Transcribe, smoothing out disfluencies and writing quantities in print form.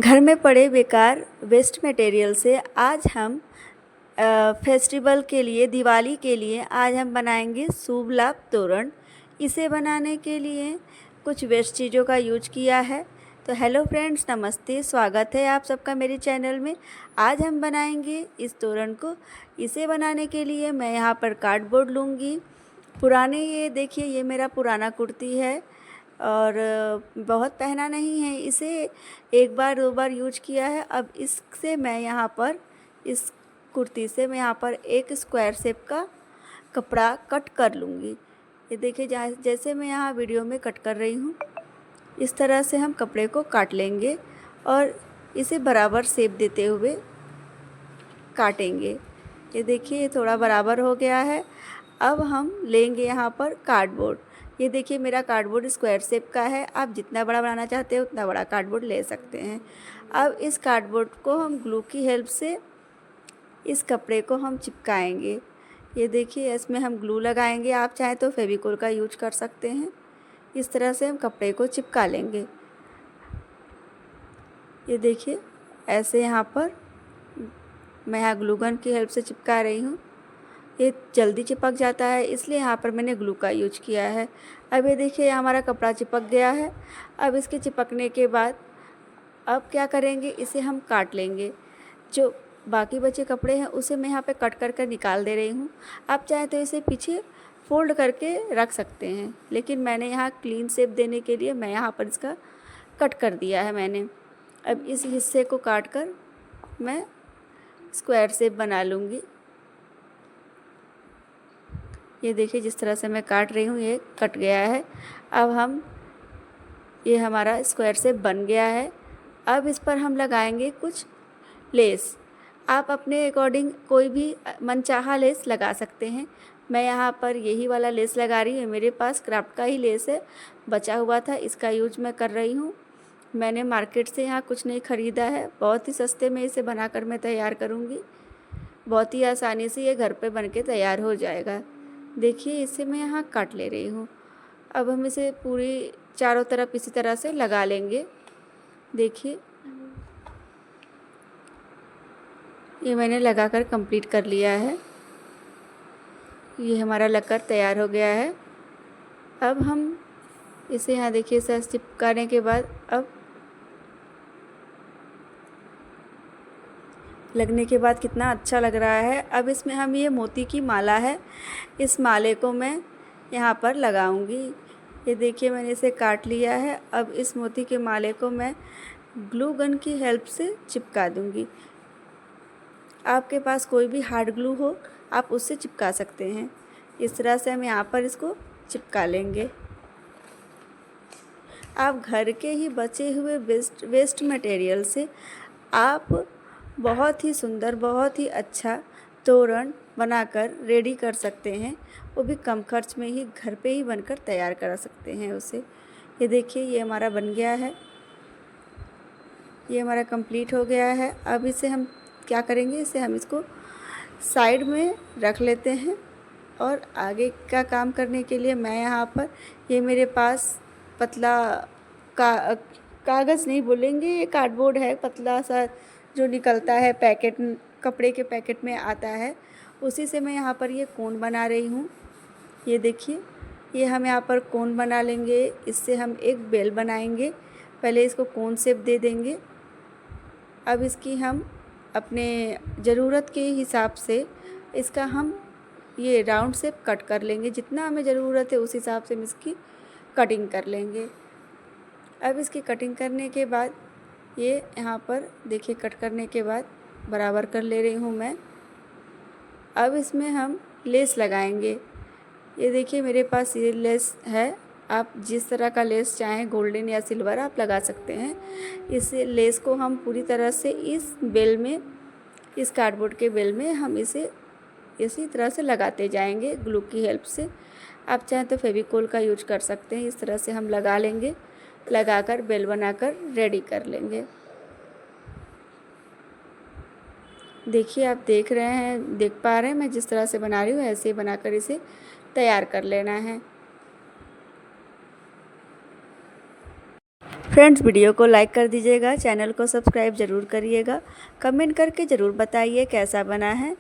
घर में पड़े बेकार वेस्ट मटेरियल से आज हम फेस्टिवल के लिए, दिवाली के लिए आज हम बनाएंगे शुभ लाभ तोरण। इसे बनाने के लिए कुछ वेस्ट चीज़ों का यूज किया है। तो हेलो फ्रेंड्स, नमस्ते, स्वागत है आप सबका मेरे चैनल में। आज हम बनाएंगे इस तोरण को। इसे बनाने के लिए मैं यहाँ पर कार्डबोर्ड लूँगी। पुराने, ये देखिए, ये मेरा पुराना कुर्ती है और बहुत पहना नहीं है इसे, एक बार दो बार यूज किया है। अब इससे मैं यहाँ पर, इस कुर्ती से मैं यहाँ पर एक स्क्वायर शेप का कपड़ा कट कर लूँगी। ये देखिए, जैसे मैं यहाँ वीडियो में कट कर रही हूँ, इस तरह से हम कपड़े को काट लेंगे और इसे बराबर शेप देते हुए काटेंगे। ये देखिए, ये थोड़ा बराबर हो गया है। अब हम लेंगे यहाँ पर कार्डबोर्ड। ये देखिए, मेरा कार्डबोर्ड स्क्वायर शेप का है। आप जितना बड़ा बनाना चाहते हो उतना बड़ा कार्डबोर्ड ले सकते हैं। अब इस कार्डबोर्ड को हम ग्लू की हेल्प से इस कपड़े को हम चिपकाएंगे। ये देखिए, इसमें हम ग्लू लगाएंगे। आप चाहें तो फेविकोल का यूज कर सकते हैं। इस तरह से हम कपड़े को चिपका लेंगे। ये देखिए, ऐसे यहाँ पर मैं यहाँ ग्लू गन की हेल्प से चिपका रही हूँ। ये जल्दी चिपक जाता है, इसलिए यहाँ पर मैंने ग्लू का यूज किया है। अब ये देखिए, हमारा कपड़ा चिपक गया है। अब इसके चिपकने के बाद अब क्या करेंगे, इसे हम काट लेंगे। जो बाकी बचे कपड़े हैं उसे मैं यहाँ पे कट कर कर निकाल दे रही हूँ। आप चाहे तो इसे पीछे फोल्ड करके रख सकते हैं, लेकिन मैंने यहाँ क्लीन शेप देने के लिए मैं यहाँ पर इसका कट कर दिया है मैंने। अब इस हिस्से को काट कर मैं स्क्वायर शेप बना लूँगी। ये देखिए, जिस तरह से मैं काट रही हूँ ये कट गया है। अब ये हमारा स्क्वायर शेप बन गया है। अब इस पर हम लगाएंगे कुछ लेस। आप अपने अकॉर्डिंग कोई भी मनचाहा लेस लगा सकते हैं। मैं यहाँ पर यही वाला लेस लगा रही हूँ। मेरे पास क्राफ्ट का ही लेस है, बचा हुआ था, इसका यूज मैं कर रही हूँ। मैंने मार्केट से यहाँ कुछ नहीं ख़रीदा है, बहुत ही सस्ते में इसे बनाकर मैं तैयार करूँगी। बहुत ही आसानी से ये घर पे बन के तैयार हो जाएगा। देखिए, इसे मैं यहाँ काट ले रही हूँ। अब हम इसे पूरी चारों तरफ इसी तरह से लगा लेंगे। देखिए, ये मैंने लगाकर कंप्लीट कर लिया है। ये हमारा लगकर तैयार हो गया है। अब हम इसे यहाँ देखिए, इसे चिपकाने के बाद अब लगने के बाद कितना अच्छा लग रहा है। अब इसमें हम, ये मोती की माला है, इस माले को मैं यहाँ पर लगाऊंगी। ये देखिए, मैंने इसे काट लिया है। अब इस मोती के माले को मैं ग्लू गन की हेल्प से चिपका दूंगी। आपके पास कोई भी हार्ड ग्लू हो, आप उससे चिपका सकते हैं। इस तरह से हम यहाँ पर इसको चिपका लेंगे। आप घर के ही बचे हुए वेस्ट मटेरियल से आप बहुत ही सुंदर, बहुत ही अच्छा तोरण बनाकर रेडी कर सकते हैं। वो भी कम खर्च में ही, घर पे ही बनकर तैयार कर सकते हैं उसे। ये देखिए, ये हमारा बन गया है। ये हमारा कंप्लीट हो गया है। अब इसे हम क्या करेंगे, इसे हम इसको साइड में रख लेते हैं और आगे का काम करने के लिए मैं यहाँ पर, ये मेरे पास पतला कागज़ नहीं बोलेंगे, ये कार्डबोर्ड है, पतला सा जो निकलता है पैकेट, कपड़े के पैकेट में आता है, उसी से मैं यहाँ पर ये कोन बना रही हूँ। ये देखिए, ये हम यहाँ पर कोन बना लेंगे। इससे हम एक बेल बनाएंगे। पहले इसको कोन शेप दे देंगे। अब इसकी हम अपने ज़रूरत के हिसाब से इसका हम ये राउंड शेप कट कर लेंगे। जितना हमें ज़रूरत है उस हिसाब से हम इसकी कटिंग कर लेंगे। अब इसकी कटिंग करने के बाद ये यहाँ पर देखिए, कट करने के बाद बराबर कर ले रही हूँ मैं। अब इसमें हम लेस लगाएंगे। ये देखिए, मेरे पास ये लेस है। आप जिस तरह का लेस चाहें, गोल्डन या सिल्वर, आप लगा सकते हैं। इस लेस को हम पूरी तरह से इस बेल में, इस कार्डबोर्ड के बेल में हम इसे इसी तरह से लगाते जाएंगे ग्लू की हेल्प से। आप चाहें तो फेविकोल का यूज कर सकते हैं। इस तरह से हम लगा लेंगे, लगाकर बेल बनाकर रेडी कर लेंगे। देखिए, आप देख रहे हैं, देख पा रहे हैं मैं जिस तरह से बना रही हूँ, ऐसे ही बनाकर इसे तैयार कर लेना है। फ्रेंड्स, वीडियो को लाइक कर दीजिएगा, चैनल को सब्सक्राइब ज़रूर करिएगा, कमेंट करके ज़रूर बताइए कैसा बना है।